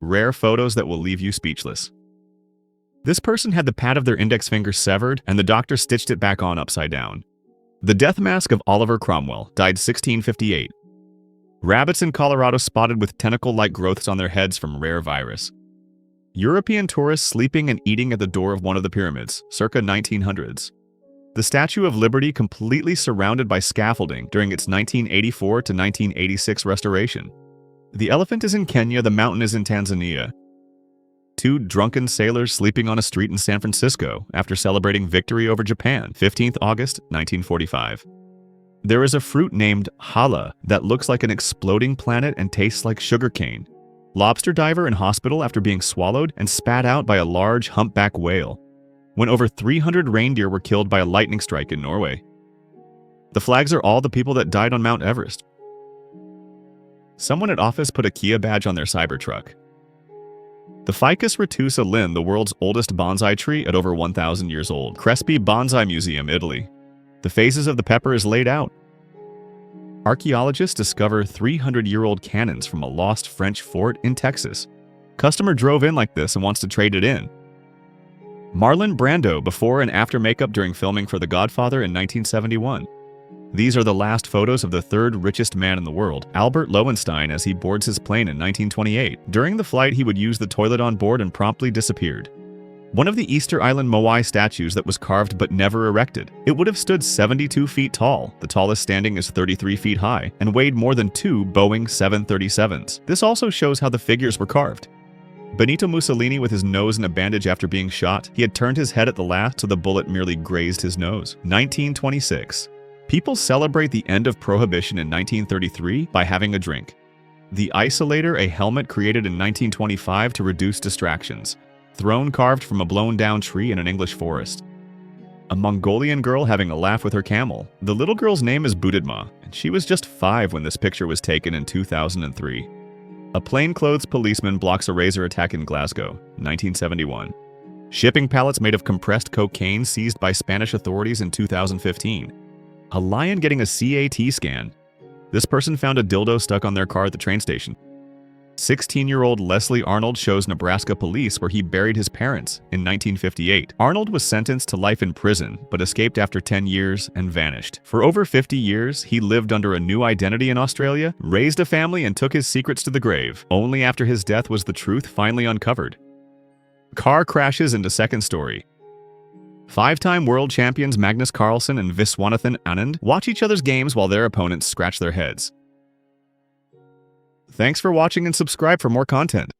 Rare photos that will leave you speechless. This person had the pad of their index finger severed, and the doctor stitched it back on upside down. The death mask of Oliver Cromwell, died 1658. Rabbits in Colorado spotted with tentacle-like growths on their heads from rare virus. European tourists sleeping and eating at the door of one of the pyramids, circa 1900s. The Statue of Liberty completely surrounded by scaffolding during its 1984 to 1986 restoration. The elephant is in Kenya, the mountain is in Tanzania. Two drunken sailors sleeping on a street in San Francisco after celebrating victory over Japan, 15th August 1945. There is a fruit named challah that looks like an exploding planet and tastes like sugarcane. Lobster diver in hospital after being swallowed and spat out by a large humpback whale. When over 300 reindeer were killed by a lightning strike in Norway. The flags are all the people that died on Mount Everest. Someone at office put a Kia badge on their Cybertruck. The Ficus retusa Linn, the world's oldest bonsai tree at over 1,000 years old. Crespi Bonsai Museum, Italy. The phases of the pepper is laid out. Archaeologists discover 300-year-old cannons from a lost French fort in Texas. Customer drove in like this and wants to trade it in. Marlon Brando before and after makeup during filming for The Godfather in 1971. These are the last photos of the third richest man in the world, Albert Lowenstein, as he boards his plane in 1928. During the flight, he would use the toilet on board and promptly disappeared. One of the Easter Island Moai statues that was carved but never erected. It would have stood 72 feet tall, the tallest standing is 33 feet high, and weighed more than 2 Boeing 737s. This also shows how the figures were carved. Benito Mussolini with his nose in a bandage after being shot. He had turned his head at the last so the bullet merely grazed his nose. 1926. People celebrate the end of Prohibition in 1933 by having a drink. The Isolator, a helmet created in 1925 to reduce distractions. Throne carved from a blown-down tree in an English forest. A Mongolian girl having a laugh with her camel. The little girl's name is Budidma, and she was just 5 when this picture was taken in 2003. A plainclothes policeman blocks a razor attack in Glasgow, 1971. Shipping pallets made of compressed cocaine seized by Spanish authorities in 2015. A lion getting a CAT scan. This person found a dildo stuck on their car at the train station. 16-year-old Leslie Arnold shows Nebraska police where he buried his parents in 1958. Arnold was sentenced to life in prison, but escaped after 10 years and vanished. For over 50 years, he lived under a new identity in Australia, raised a family, and took his secrets to the grave. Only after his death was the truth finally uncovered. Car crashes into second story. 5-time world champions Magnus Carlsen and Viswanathan Anand watch each other's games while their opponents scratch their heads. Thanks for watching and subscribe for more content.